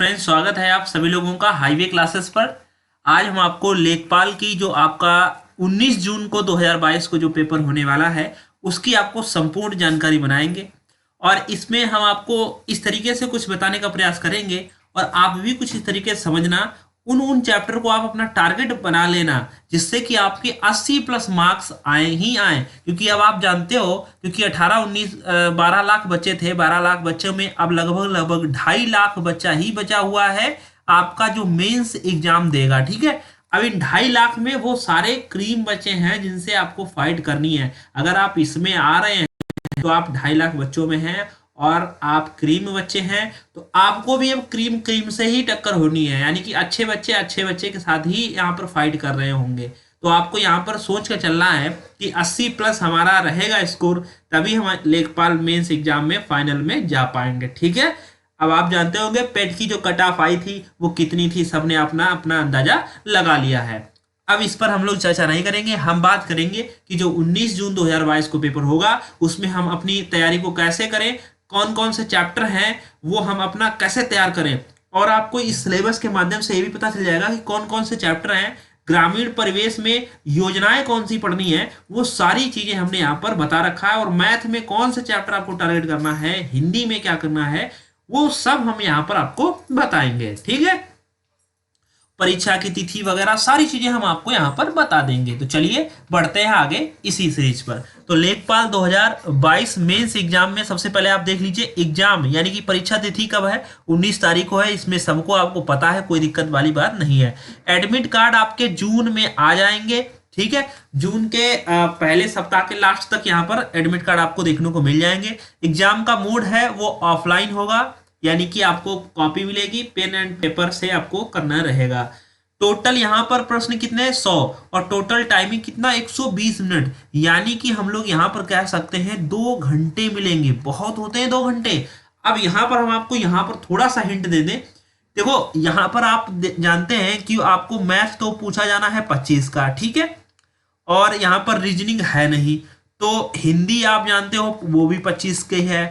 Friends, स्वागत है आप सभी लोगों का हाईवे क्लासेस पर। आज हम आपको लेखपाल की जो आपका 19 जून को 2022 को जो पेपर होने वाला है उसकी आपको संपूर्ण जानकारी बनाएंगे। और इसमें हम आपको इस तरीके से कुछ बताने का प्रयास करेंगे और आप भी कुछ इस तरीके से समझना। उन चैप्टर को आप अपना टारगेट बना लेना जिससे कि आपके 80 प्लस मार्क्स आए ही आए, क्योंकि अब आप जानते हो क्योंकि 18 19 12 लाख बच्चे थे। 12 लाख बच्चों में अब लगभग 2.5 लाख बच्चा ही बचा हुआ है आपका जो मेंस एग्जाम देगा। ठीक है, अब इन 2.5 लाख में वो सारे क्रीम बच्चे हैं जिनसे आपको फाइट करनी है। अगर आप इसमें आ रहे हैं तो आप 2.5 लाख बच्चों में हैं और आप क्रीम बच्चे हैं तो आपको भी अब क्रीम क्रीम से ही टक्कर होनी है, यानी कि अच्छे बच्चे के साथ ही यहाँ पर फाइट कर रहे होंगे। तो आपको यहाँ पर सोच कर चलना है कि 80 प्लस हमारा रहेगा स्कोर, तभी हम लेखपाल मेंस एग्जाम में फाइनल में जा पाएंगे। ठीक है, अब आप जानते होंगे पेट की जो कट ऑफ आई थी वो कितनी थी, सबने अपना अपना अंदाजा लगा लिया है। अब इस पर हम लोग चर्चा नहीं करेंगे, हम बात करेंगे कि जो 19 जून 2022 को पेपर होगा उसमें हम अपनी तैयारी को कैसे करें, कौन कौन से चैप्टर हैं वो हम अपना कैसे तैयार करें। और आपको इस सिलेबस के माध्यम से ये भी पता चल जाएगा कि कौन कौन से चैप्टर हैं, ग्रामीण परिवेश में योजनाएं कौन सी पढ़नी है, वो सारी चीजें हमने यहाँ पर बता रखा है। और मैथ में कौन से चैप्टर आपको टारगेट करना है, हिंदी में क्या करना है, वो सब हम यहाँ पर आपको बताएंगे। ठीक है, परीक्षा की तिथि वगैरह सारी चीजें हम आपको यहाँ पर बता देंगे। तो चलिए बढ़ते हैं आगे इसी सीरीज पर। तो लेखपाल 2022 मेंस एग्जाम में सबसे पहले आप देख लीजिए एग्जाम यानी कि परीक्षा तिथि कब है, 19 तारीख को है। इसमें सबको आपको पता है, कोई दिक्कत वाली बात नहीं है। एडमिट कार्ड आपके जून में आ जाएंगे। ठीक है, जून के पहले सप्ताह के लास्ट तक यहाँ पर एडमिट कार्ड आपको देखने को मिल जाएंगे। एग्जाम का मोड है वो ऑफलाइन होगा, यानी कि आपको कॉपी मिलेगी, पेन एंड पेपर से आपको करना रहेगा। टोटल यहाँ पर प्रश्न कितने हैं 100 और टोटल टाइमिंग कितना 120 मिनट, यानी कि हम लोग यहाँ पर कह सकते हैं 2 घंटे मिलेंगे। बहुत होते हैं 2 घंटे। अब यहाँ पर हम आपको यहाँ पर थोड़ा सा हिंट दे दें। देखो यहाँ पर आप जानते हैं कि आपको मैथ तो पूछा जाना है 25 का, ठीक है, और यहाँ पर रीजनिंग है नहीं। तो हिंदी आप जानते हो वो भी 25 के है,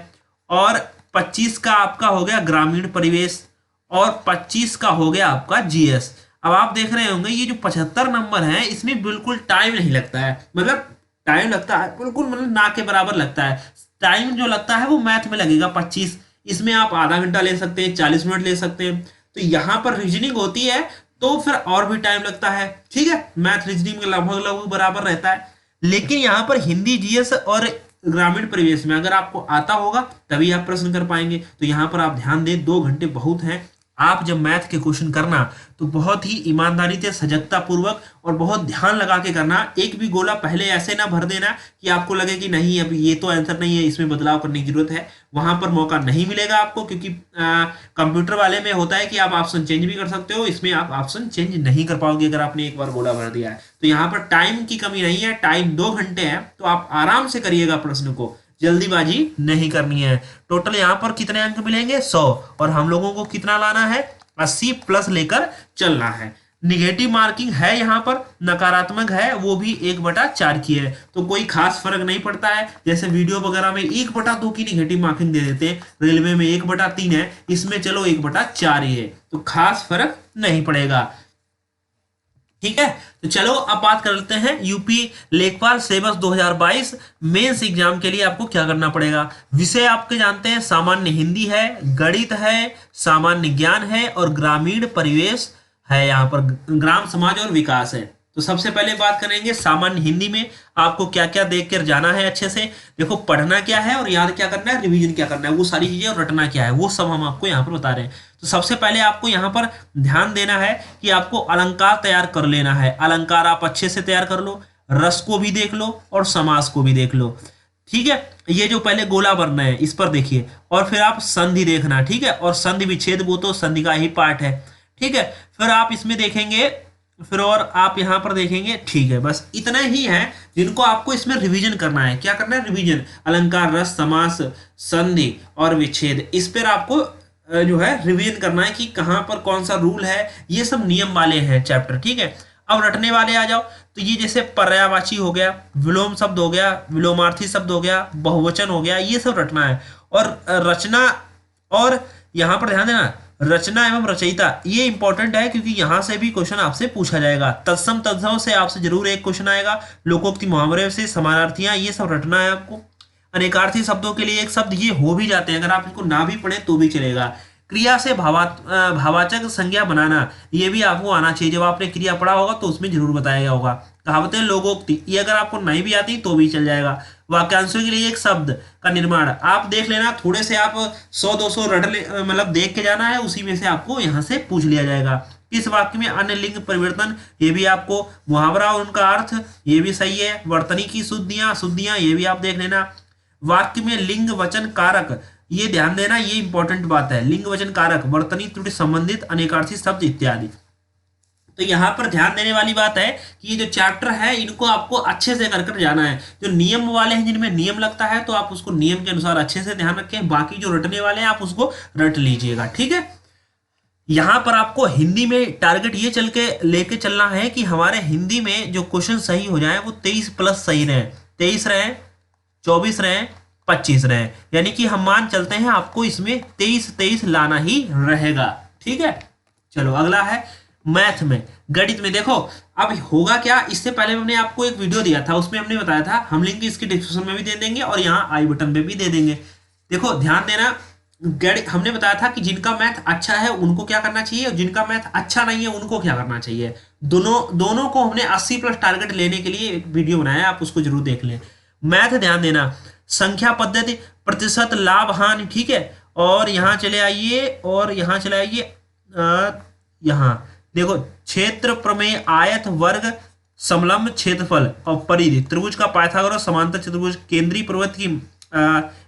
और 25 का आपका हो गया ग्रामीण परिवेश, और 25 का हो गया आपका जीएस। अब आप देख रहे होंगे ये जो 75 नंबर है इसमें बिल्कुल टाइम नहीं लगता है, मतलब टाइम लगता है बिल्कुल, मतलब ना के बराबर लगता है। टाइम जो लगता है वो मैथ में लगेगा 25, इसमें आप आधा घंटा ले सकते हैं, 40 मिनट ले सकते हैं। तो यहाँ पर रीजनिंग होती है तो फिर और भी टाइम लगता है। ठीक है, मैथ रीजनिंग में लगभग बराबर रहता है। लेकिन यहाँ पर हिंदी जीएस और ग्रामीण परिवेश में अगर आपको आता होगा तभी आप प्रश्न कर पाएंगे। तो यहाँ पर आप ध्यान दें, 2 घंटे बहुत हैं। आप जब मैथ के क्वेश्चन करना तो बहुत ही ईमानदारी से, सजगता पूर्वक और बहुत ध्यान लगा के करना। एक भी गोला पहले ऐसे ना भर देना कि आपको लगे कि नहीं अब ये तो आंसर नहीं है, इसमें बदलाव करने की जरूरत है। वहां पर मौका नहीं मिलेगा आपको, क्योंकि कंप्यूटर वाले में होता है कि आप ऑप्शन चेंज भी कर सकते हो, इसमें आप ऑप्शन चेंज नहीं कर पाओगे अगर आपने एक बार गोला भर दिया है। तो यहाँ पर टाइम की कमी नहीं है, टाइम 2 घंटे है, तो आप आराम से करिएगा प्रश्न को, जल्दीबाजी नहीं करनी है। टोटल यहाँ पर कितने अंक मिलेंगे 100, और हम लोगों को कितना लाना है 80 प्लस लेकर चलना है। निगेटिव मार्किंग है यहाँ पर, नकारात्मक है वो भी 1/4 की है, तो कोई खास फर्क नहीं पड़ता है। जैसे वीडियो वगैरह में 1/2 की निगेटिव मार्किंग दे देते हैं, रेलवे में 1/3 है, इसमें चलो 1/4 ही है, तो खास फर्क नहीं पड़ेगा। ठीक है, तो चलो अब बात कर लेते हैं यूपी लेखपाल सिलेबस 2022 मेंस एग्जाम के लिए आपको क्या करना पड़ेगा। विषय आपके जानते हैं, सामान्य हिंदी है, गणित है, सामान्य ज्ञान है और ग्रामीण परिवेश है। यहाँ पर ग्राम समाज और विकास है। तो सबसे पहले बात करेंगे सामान्य हिंदी में आपको क्या क्या देख कर जाना है अच्छे से। देखो पढ़ना क्या है और याद क्या करना है, रिवीजन क्या करना है, वो सारी चीजें, और रटना क्या है, वो सब हम आपको यहाँ पर बता रहे हैं। तो सबसे पहले आपको यहाँ पर ध्यान देना है कि आपको अलंकार तैयार कर लेना है। अलंकार आप अच्छे से तैयार कर लो, रस को भी देख लो और समास को भी देख लो। ठीक है, ये जो पहले गोला बनना है इस पर देखिए, और फिर आप संधि देखना। ठीक है, और संधि विच्छेद वो तो संधि का ही पार्ट है। ठीक है, फिर आप इसमें देखेंगे, फिर और आप यहाँ पर देखेंगे। ठीक है, बस इतना ही है जिनको आपको इसमें रिवीजन करना है। क्या करना है, रिवीजन। अलंकार, रस, समास, संधि और विच्छेद, इस पर आपको जो है रिवीजन करना है कि कहाँ पर कौन सा रूल है, ये सब नियम वाले हैं चैप्टर। ठीक है, अब रटने वाले आ जाओ। तो ये जैसे पर्यायवाची हो गया, विलोम शब्द हो गया, विलोमार्थी शब्द हो गया, बहुवचन हो गया, ये सब रटना है। और रचना, और यहाँ पर ध्यान देना, रचना एवं रचयिता ये इंपॉर्टेंट है, क्योंकि यहां से भी क्वेश्चन आपसे पूछा जाएगा। तत्सम तद्भव से आपसे जरूर एक क्वेश्चन आएगा। लोकोक्ति मुहावरे से, समानार्थियां, ये सब रटना है आपको। अनेकार्थी शब्दों के लिए एक शब्द ये हो भी जाते हैं, अगर आप इनको ना भी पढ़े तो भी चलेगा। क्रिया से भावाचक संज्ञा बनाना, ये भी आपको आना चाहिए। जब आपने क्रिया पढ़ा होगा तो उसमें जरूर बताया गया होगा। कहावतें, लोकोक्ति, ये अगर आपको नहीं भी आती तो भी चल जाएगा। वाक्यांशों के लिए एक शब्द का निर्माण, आप देख लेना, थोड़े से आप 100-200 रट ले, मतलब देख के जाना है, उसी में से आपको यहाँ से पूछ लिया जाएगा। इस वाक्य में अन्य लिंग परिवर्तन, ये भी आपको, मुहावरा और उनका अर्थ, ये भी सही है। वर्तनी की शुद्धियां, ये भी आप देख लेना। वाक्य में लिंग वचन कारक, ये ध्यान देना, ये इंपॉर्टेंट बात है। लिंग वचन कारक, वर्तनी त्रुटि संबंधित अनेकार्थी शब्द इत्यादि। तो यहाँ पर ध्यान देने वाली बात है कि ये जो चैप्टर है इनको आपको अच्छे से कर जाना है। जो नियम वाले हैं, जिनमें नियम लगता है, तो आप उसको नियम के अनुसार अच्छे से ध्यान रखें। बाकी जो रटने वाले हैं आप उसको रट लीजिएगा, ठीक है। यहाँ पर आपको हिंदी में टारगेट ये चल के लेके चलना है कि हमारे हिंदी में जो क्वेश्चन सही हो जाए वो 23 प्लस सही रहे, 23 रहे, 24 रहे, 25 रहे, यानी कि हम मान चलते हैं आपको इसमें 23 लाना ही रहेगा, ठीक है। चलो अगला है मैथ में, गणित में। देखो अब होगा क्या, इससे पहले हमने आपको एक वीडियो दिया था, उसमें हमने बताया था, हम लिंक इसकी डिस्क्रिप्शन में भी दे देंगे और यहाँ आई बटन पे भी दे देंगे। देखो ध्यान देना, गणित हमने बताया था कि जिनका मैथ अच्छा है उनको क्या करना चाहिए और जिनका मैथ अच्छा नहीं है उनको क्या करना चाहिए। दोनों को हमने 80 प्लस टारगेट लेने के लिए एक वीडियो बनाया, आप उसको जरूर देख लें। मैथ ध्यान देना, संख्या पद्धति, प्रतिशत, लाभ हानि, ठीक है। और यहाँ चले आइए, और यहाँ चले आइए, यहाँ देखो, क्षेत्र प्रमेय, आयत, वर्ग, समलंब, क्षेत्रफल और परिधि, त्रिभुज का पाइथागोरस, समांतर चतुर्भुज, केंद्रीय प्रवृत्त की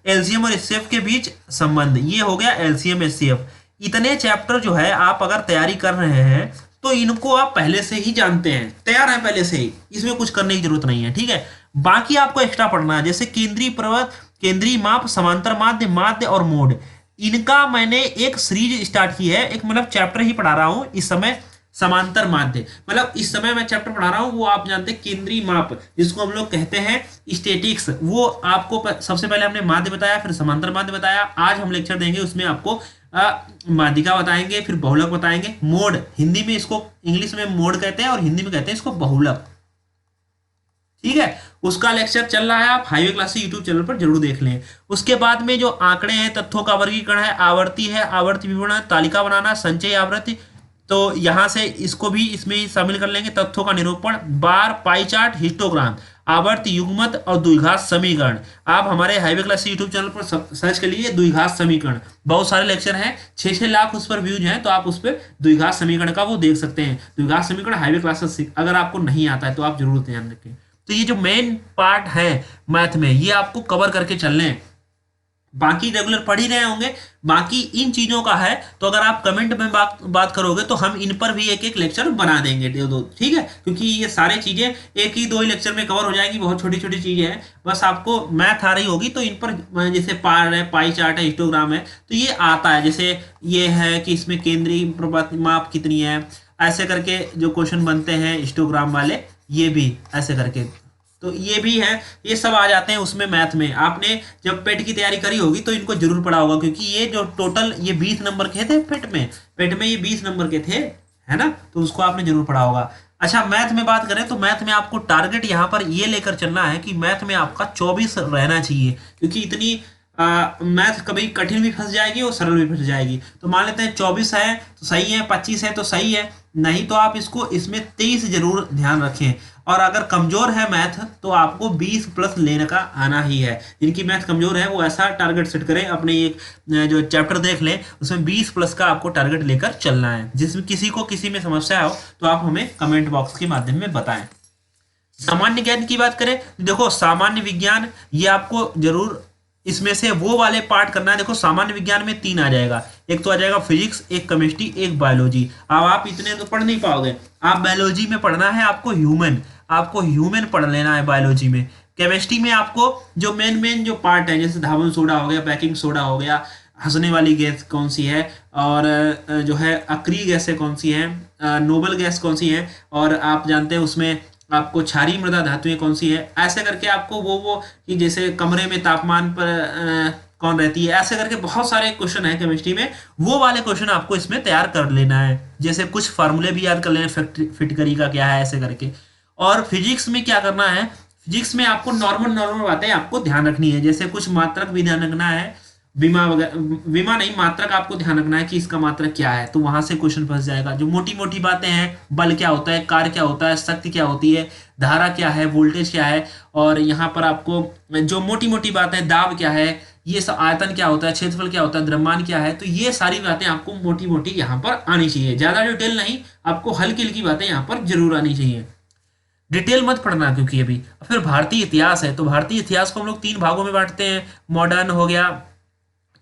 एलसीएम और एचसीएफ के बीच संबंध, ये हो गया एलसीएम एचसीएफ। इतने चैप्टर जो है आप अगर तैयारी कर रहे हैं तो इनको आप पहले से ही जानते हैं, तैयार है पहले से ही, इसमें कुछ करने की जरूरत नहीं है, ठीक है। बाकी आपको एक्स्ट्रा पढ़ना है, जैसे केंद्रीय प्रवृत्त, केंद्रीय माप, समांतर माध्य, माध्य और मोड, इनका मैंने एक सीरीज स्टार्ट की है, एक मतलब चैप्टर ही पढ़ा रहा हूं इस समय। समांतर माध्य मतलब इस समय मैं चैप्टर पढ़ा रहा हूं, वो आप जानते हैं केंद्रीय माप, जिसको हम लोग कहते हैं स्टैटिक्स, वो आपको सबसे पहले हमने माध्य बताया, फिर समांतर माध्य बताया। आज हम लेक्चर देंगे उसमें आपको माध्यिका बताएंगे, फिर बहुलक बताएंगे, मोड, हिंदी में इसको, इंग्लिश में मोड कहते हैं और हिंदी में कहते हैं इसको बहुलक, ठीक है। उसका लेक्चर चल रहा है, आप हाईवे क्लासेस यूट्यूब चैनल पर जरूर देख लें। उसके बाद में जो आंकड़े हैं, तथ्यों का वर्गीकरण है, आवर्ती विवरण, तालिका बनाना, संचय आवृत्ति, तो यहां से इसको भी इसमें शामिल कर लेंगे। तथ्यों का निरूपण, बार, पाई चार्ट, हिस्टोग्राम, आवर्त, युग्मत और द्विघात समीकरण। आप हमारे हाईवे क्लास यूट्यूब चैनल पर सर्च कर लीजिए द्विघात समीकरण, बहुत सारे लेक्चर हैं, 6-6 लाख उस पर व्यूज हैं, तो आप उस पर द्विघात समीकरण का वो देख सकते हैं। द्विघात समीकरण हाईवे क्लासेस, अगर आपको नहीं आता है तो आप जरूर ध्यान रखें। तो ये जो मेन पार्ट है मैथ में, ये आपको कवर करके चलने हैं। बाकी रेगुलर पढ़ ही रहे होंगे, बाकी इन चीजों का है, तो अगर आप कमेंट में बात करोगे तो हम इन पर भी एक एक लेक्चर बना देंगे, दो, ठीक है। क्योंकि ये सारी चीजें एक ही 2 ही लेक्चर में कवर हो जाएंगी, बहुत छोटी छोटी चीजें हैं। बस आपको मैथ आ रही होगी तो इन पर, जैसे पार है, पाई चार्ट है, हिस्टोग्राम है, तो ये आता है। जैसे ये है कि इसमें केंद्रीय प्रवृत्त माप कितनी है, ऐसे करके जो क्वेश्चन बनते हैं हिस्टोग्राम वाले, ये भी ऐसे करके, तो ये भी है, ये सब आ जाते हैं उसमें मैथ में। आपने जब पेट की तैयारी करी होगी तो इनको जरूर पढ़ा होगा, क्योंकि ये जो टोटल ये 20 नंबर के थे पेट में ये 20 नंबर के थे, है ना, तो उसको आपने जरूर पढ़ा होगा। अच्छा, मैथ में बात करें तो मैथ में आपको टारगेट यहाँ पर ये लेकर चलना है कि मैथ में आपका 24 रहना चाहिए, क्योंकि इतनी मैथ कभी कठिन भी फंस जाएगी और सरल भी फंस जाएगी। तो मान लेते हैं 24 है तो सही है, 25 है तो सही है, नहीं तो आप इसको इसमें 23 जरूर ध्यान रखें। और अगर कमजोर है मैथ तो आपको 20 प्लस लेने का आना ही है। जिनकी मैथ कमजोर है वो ऐसा टारगेट सेट करें, अपने एक जो चैप्टर देख लें उसमें 20 प्लस का आपको टारगेट लेकर चलना है। जिसमें किसी को किसी में समस्या हो तो आप हमें कमेंट बॉक्स के माध्यम में बताएं। सामान्य ज्ञान की बात करें, देखो सामान्य विज्ञान, ये आपको जरूर इसमें से वो वाले पार्ट करना है। देखो सामान्य विज्ञान में 3 आ जाएगा, एक तो आ जाएगा फिजिक्स, एक केमिस्ट्री, एक बायोलॉजी। अब आप इतने तो पढ़ नहीं पाओगे, आप बायोलॉजी में पढ़ना है, आपको ह्यूमन पढ़ लेना है बायोलॉजी में। केमिस्ट्री में आपको जो मेन जो पार्ट है, जैसे धावन सोडा हो गया, बेकिंग सोडा हो गया, हंसने वाली गैस कौन सी है, और जो है अक्रिय गैसें कौन सी हैं, नोबल गैस कौन सी है, और आप जानते हैं उसमें आपको क्षारीय मृदा धातुएं कौन सी है, ऐसे करके आपको वो कि जैसे कमरे में तापमान पर कौन रहती है, ऐसे करके बहुत सारे क्वेश्चन है केमिस्ट्री में। वो वाले क्वेश्चन आपको इसमें तैयार कर लेना है, जैसे कुछ फार्मूले भी याद कर लेना, फिटकरी का क्या है ऐसे करके। और फिजिक्स में क्या करना है, फिजिक्स में आपको नॉर्मल नॉर्मल बातें आपको ध्यान रखनी है, जैसे कुछ मात्रक भी ध्यान रखना है, विमा वगैरह, विमा नहीं मात्रक आपको ध्यान रखना है कि इसका मात्रक क्या है, तो वहां से क्वेश्चन फंस जाएगा। जो मोटी मोटी बातें हैं, बल क्या होता है, कार्य क्या होता है, शक्ति क्या होती है, धारा क्या है, वोल्टेज क्या है, और यहाँ पर आपको जो मोटी मोटी बातें, दाब क्या है, ये सब, आयतन क्या होता है, क्षेत्रफल क्या होता है, द्रव्यमान क्या है, तो ये सारी बातें आपको मोटी मोटी यहाँ पर आनी चाहिए, ज्यादा डिटेल नहीं, आपको हल्की हल्की बातें यहाँ पर जरूर आनी चाहिए, डिटेल मत पढ़ना क्योंकि अभी। फिर भारतीय इतिहास है, तो भारतीय इतिहास को हम लोग 3 भागों में बांटते हैं, मॉडर्न हो गया,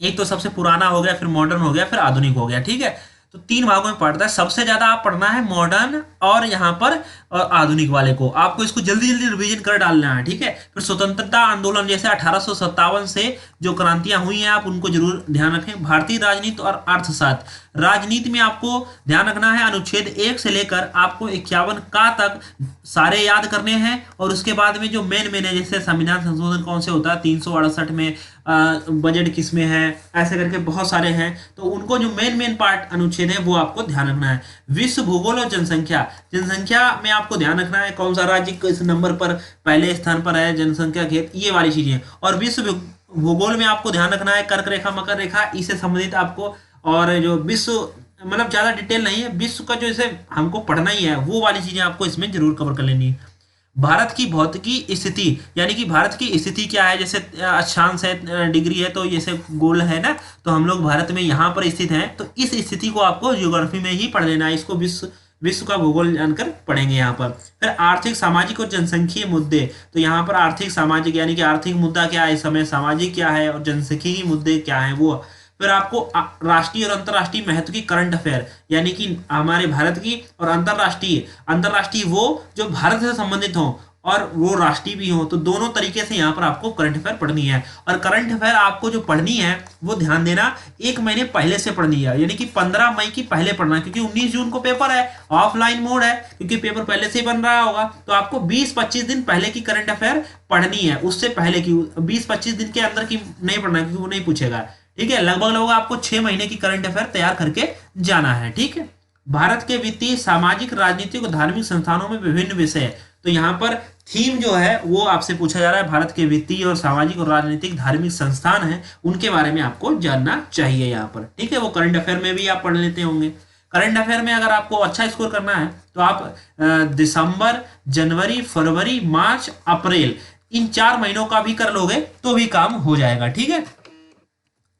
एक तो सबसे पुराना हो गया, फिर मॉडर्न हो गया, फिर आधुनिक हो गया, ठीक है। तो 3 भागों में पढ़ता है, सबसे ज्यादा आप पढ़ना है मॉडर्न और यहाँ पर आधुनिक वाले को, आपको इसको जल्दी जल्दी रिवीजन कर डालना है, ठीक है। फिर स्वतंत्रता आंदोलन जैसे 1857 से जो क्रांतियां हुई हैं, आप उनको जरूर ध्यान रखें। भारतीय राजनीति और अर्थशास्त्र, राजनीति में आपको ध्यान रखना है अनुच्छेद 1 से लेकर आपको 51 का तक सारे याद करने हैं, और उसके बाद में जो मेन मेन है, जैसे संविधान संशोधन कौन से होता है, 368 में, बजट किस में है, ऐसे करके बहुत सारे हैं, तो उनको जो मेन मेन पार्ट अनुच्छेद है वो आपको ध्यान रखना है। विश्व भूगोल और जनसंख्या, जनसंख्या में आपको ध्यान रखना है कौन सा राज्य किस नंबर पर पहले स्थान पर है, जनसंख्या घेत, ये वाली चीजें। और विश्व भूगोल में आपको ध्यान रखना है कर्क रेखा, मकर रेखा, इससे संबंधित आपको, और जो विश्व, मतलब ज्यादा डिटेल नहीं है, विश्व का जो इसे हमको पढ़ना ही है, वो वाली चीजें आपको इसमें जरूर कवर कर लेनी है। भारत की भौतिकी स्थिति, यानी कि भारत की स्थिति क्या है, जैसे अक्षांश है, डिग्री है, तो जैसे गोल है ना, तो हम लोग भारत में यहाँ पर स्थित हैं, तो इस स्थिति को आपको ज्योग्राफी में ही पढ़ लेना है, इसको विश्व का भूगोल जानकर पढ़ेंगे यहाँ पर। फिर आर्थिक सामाजिक और जनसंख्यीय मुद्दे, तो यहाँ पर आर्थिक सामाजिक यानी कि आर्थिक मुद्दा क्या है इस समय, सामाजिक क्या है, और जनसंख्यिकीय मुद्दे क्या है वो। फिर आपको राष्ट्रीय और अंतर्राष्ट्रीय महत्व की करंट अफेयर, यानी कि हमारे भारत की, और अंतर्राष्ट्रीय, अंतर्राष्ट्रीय वो जो भारत से संबंधित हो और वो राष्ट्रीय भी हो, तो दोनों तरीके से यहाँ पर आपको करंट अफेयर पढ़नी है। और करंट अफेयर आपको जो पढ़नी है वो ध्यान देना 1 महीने पहले से पढ़नी है, यानी कि 15 मई की पहले पढ़ना है, क्योंकि 19 जून को पेपर है, ऑफलाइन मोड है, क्योंकि पेपर पहले से ही बन रहा होगा, तो आपको 20-25 दिन पहले की करंट अफेयर पढ़नी है, उससे पहले की 20-25 दिन के अंदर की नहीं पढ़ना है, क्योंकि वो नहीं पूछेगा, ठीक है। लगभग लगभग आपको 6 महीने की करंट अफेयर तैयार करके जाना है, ठीक है। भारत के वित्तीय, सामाजिक, राजनीतिक और धार्मिक संस्थानों में विभिन्न विषय, तो यहाँ पर थीम जो है वो आपसे पूछा जा रहा है, भारत के वित्तीय और सामाजिक और राजनीतिक धार्मिक संस्थान हैं, उनके बारे में आपको जानना चाहिए यहाँ पर, ठीक है। वो करंट अफेयर में भी आप पढ़ लेते होंगे। करंट अफेयर में अगर आपको अच्छा स्कोर करना है तो आप दिसंबर, जनवरी, फरवरी, मार्च, अप्रैल, इन 4 महीनों का भी कर लोगे तो भी काम हो जाएगा, ठीक है।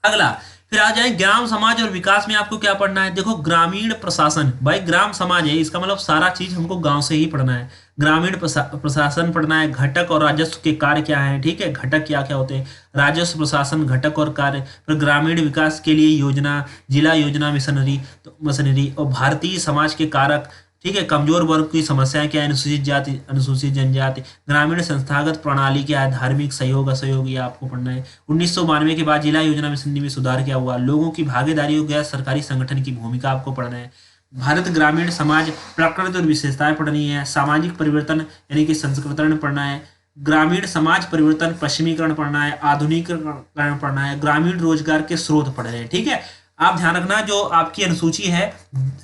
अगला फिर आ जाए ग्राम समाज और विकास में आपको क्या पढ़ना है, देखो ग्रामीण प्रशासन, भाई ग्राम समाज है, इसका मतलब सारा चीज हमको गांव से ही पढ़ना है। ग्रामीण प्रशासन पढ़ना है, घटक और राजस्व के कार्य क्या है, ठीक है, घटक क्या क्या होते हैं, राजस्व, प्रशासन, घटक और कार्य। फिर ग्रामीण विकास के लिए योजना, जिला योजना, मिशनरी, तो मशीनरी, और भारतीय समाज के कारक, ठीक है, कमजोर वर्ग की समस्याएं क्या है, अनुसूचित जाति, अनुसूचित जनजाति, ग्रामीण संस्थागत प्रणाली क्या है, धार्मिक सहयोग, असहयोग, ये आपको पढ़ना है। 1992 के बाद जिला योजना मिशनरी में सुधार क्या हुआ, लोगों की भागीदारी और गैर सरकारी संगठन की भूमिका आपको पढ़ना है। भारत ग्रामीण समाज, प्रकृति और विशेषताएं पढ़नी है। सामाजिक परिवर्तन यानी कि संस्कृतरण पढ़ना है। ग्रामीण समाज परिवर्तन, पश्चिमीकरण पढ़ना है, आधुनिकीकरण पढ़ना है, ग्रामीण रोजगार के स्रोत पढ़ रहे हैं, ठीक है। आप ध्यान रखना जो आपकी अनुसूची है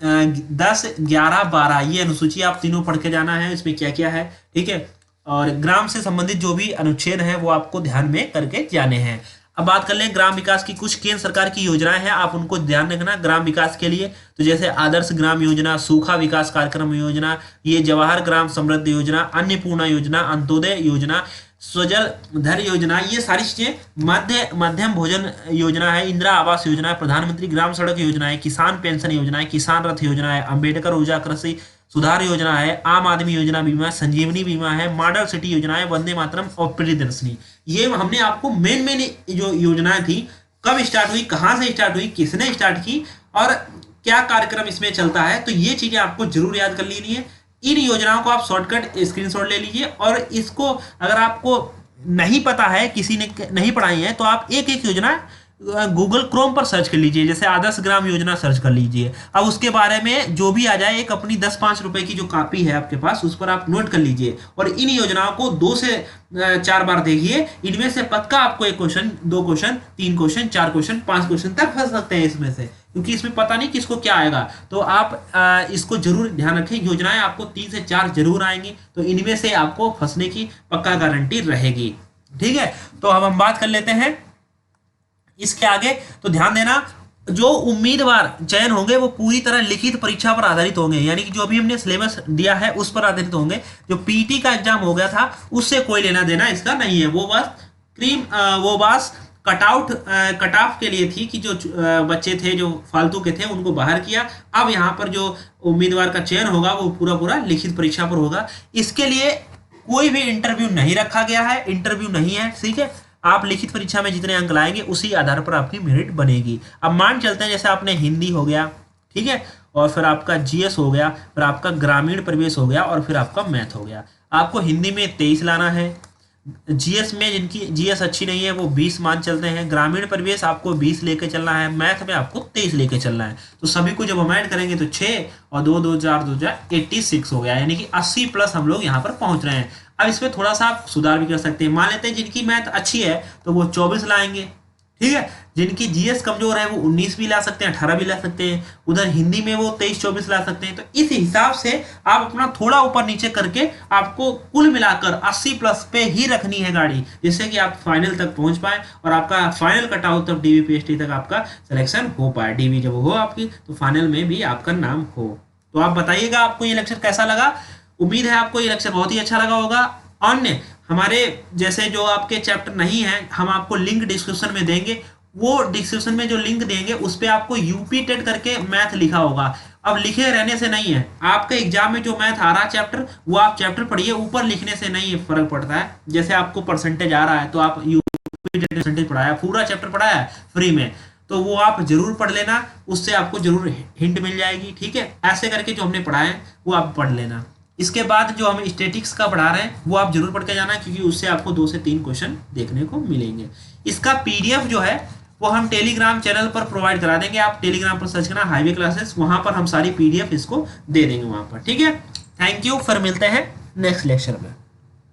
10, 11, 12, ये अनुसूची आप तीनों पढ़ के जाना है, इसमें क्या क्या है, ठीक है। और ग्राम से संबंधित जो भी अनुच्छेद है वो आपको ध्यान में करके जाने हैं। अब बात कर लें ग्राम विकास की, कुछ केंद्र सरकार की योजनाएं हैं, आप उनको ध्यान रखना ग्राम विकास के लिए, तो जैसे आदर्श ग्राम योजना, सूखा विकास कार्यक्रम योजना, ये जवाहर ग्राम समृद्धि योजना, अन्नपूर्णा योजना, अंत्योदय योजना, स्वजल धर योजना, ये सारी चीजें मध्यम भोजन योजना है, इंदिरा आवास योजना है, प्रधानमंत्री ग्राम सड़क योजना है, किसान पेंशन योजना है, किसान रथ योजना है, अंबेडकर ऊर्जा कृषि सुधार योजना है, आम आदमी योजना बीमा, संजीवनी बीमा है, मॉडल सिटी योजना है, वंदे मातरम और प्रियदर्शनी। ये हमने आपको मेन मेन जो योजनाएं थी, कब स्टार्ट हुई, कहाँ से स्टार्ट हुई, किसने स्टार्ट की और क्या कार्यक्रम इसमें चलता है, तो ये चीजें आपको जरूर याद कर लेनी है। इन योजनाओं को आप शॉर्टकट स्क्रीनशॉट ले लीजिए, और इसको अगर आपको नहीं पता है, किसी ने नहीं पढ़ाई है, तो आप एक एक योजना गूगल क्रोम पर सर्च कर लीजिए, जैसे आदर्श ग्राम योजना सर्च कर लीजिए। अब उसके बारे में जो भी आ जाए, एक अपनी 10-5 रुपए की जो कॉपी है आपके पास, उस पर आप नोट कर लीजिए और इन योजनाओं को 2 से 4 बार देखिए। इनमें से पक्का आपको 1 question, 2 question, 3 question, 4 question, 5 question तक फंस सकते हैं इसमें से, क्योंकि इसमें पता नहीं किसको क्या आएगा। तो आप इसको जरूर ध्यान रखें, योजनाएं आपको 3 से 4 जरूर आएंगी, तो इनमें से आपको फंसने की पक्का गारंटी रहेगी। ठीक है, तो अब हम बात कर लेते हैं इसके आगे। तो ध्यान देना, जो उम्मीदवार चयन होंगे वो पूरी तरह लिखित परीक्षा पर आधारित होंगे, यानी कि जो अभी हमने सिलेबस दिया है उस पर आधारित होंगे। जो पीटी का एग्जाम हो गया था उससे कोई लेना देना इसका नहीं है, वो बस कट ऑफ के लिए थी कि जो बच्चे थे जो फालतू के थे उनको बाहर किया। अब यहाँ पर जो उम्मीदवार का चयन होगा वो पूरा पूरा लिखित परीक्षा पर होगा। इसके लिए कोई भी इंटरव्यू नहीं रखा गया है, इंटरव्यू नहीं है, ठीक है। आप लिखित परीक्षा में जितने अंक लाएंगे उसी आधार पर आपकी मेरिट बनेगी। अब मान चलते हैं जैसे आपने हिंदी हो गया, ठीक है, और फिर आपका जीएस हो गया, फिर आपका ग्रामीण परिवेश हो गया, और फिर आपका मैथ हो गया। आपको हिंदी में 23 लाना है, जीएस में जिनकी जीएस अच्छी नहीं है वो 20 मान चलते हैं, ग्रामीण परिवेश आपको 20 लेके चलना है, मैथ में आपको 23 लेके चलना है। तो सभी को जब हम ऐड करेंगे तो 6 और 2 2 4 2 4 86 हो गया, यानी कि 80 प्लस हम लोग यहाँ पर पहुंच रहे हैं। अब इसमें थोड़ा सा आप सुधार भी कर सकते हैं। मान लेते हैं जिनकी मैथ अच्छी है तो वो 24 लाएंगे, ठीक है। जिनकी जीएस कमजोर है वो 19 भी ला सकते हैं, 18 भी ला सकते हैं। उधर हिंदी में वो 23-24 ला सकते हैं। तो इस हिसाब से आप अपना थोड़ा ऊपर नीचे करके आपको कुल मिलाकर 80 प्लस पे ही रखनी है गाड़ी, जिससे कि आप फाइनल तक पहुंच पाए और आपका फाइनल कट आउट तक डीवी पीएचडी तक आपका सिलेक्शन हो पाए। डीवी जब हो आपकी तो फाइनल में भी आपका नाम हो। तो आप बताइएगा आपको ये लेक्चर कैसा लगा। उम्मीद है आपको ये लेक्चर बहुत ही अच्छा लगा होगा। अन्य हमारे जैसे जो आपके चैप्टर नहीं है, हम आपको लिंक डिस्क्रिप्शन में देंगे। वो डिस्क्रिप्शन में जो लिंक देंगे उस पर आपको यूपी टेट करके मैथ लिखा होगा। अब लिखे रहने से नहीं है, आपके एग्जाम में जो मैथ आ रहा है चैप्टर, वो आप चैप्टर पढ़िए, ऊपर लिखने से नहीं फर्क पड़ता है। जैसे आपको परसेंटेज आ रहा है तो आप यूपी टेट परसेंटेज पढ़ाया, पूरा चैप्टर पढ़ाया फ्री में, तो वो आप जरूर पढ़ लेना, उससे आपको जरूर हिंट मिल जाएगी, ठीक है। ऐसे करके जो हमने पढ़ाया है वो आप पढ़ लेना। इसके बाद जो हम स्टैटिक्स का पढ़ा रहे हैं वो आप जरूर पढ़ के जाना, क्योंकि उससे आपको 2 से 3 क्वेश्चन देखने को मिलेंगे। इसका पीडीएफ जो है वो हम टेलीग्राम चैनल पर प्रोवाइड करा देंगे। आप टेलीग्राम पर सर्च करना हाईवे क्लासेस, वहां पर हम सारी पीडीएफ इसको दे देंगे वहां पर, ठीक है। थैंक यू, फिर मिलते हैं नेक्स्ट लेक्चर में।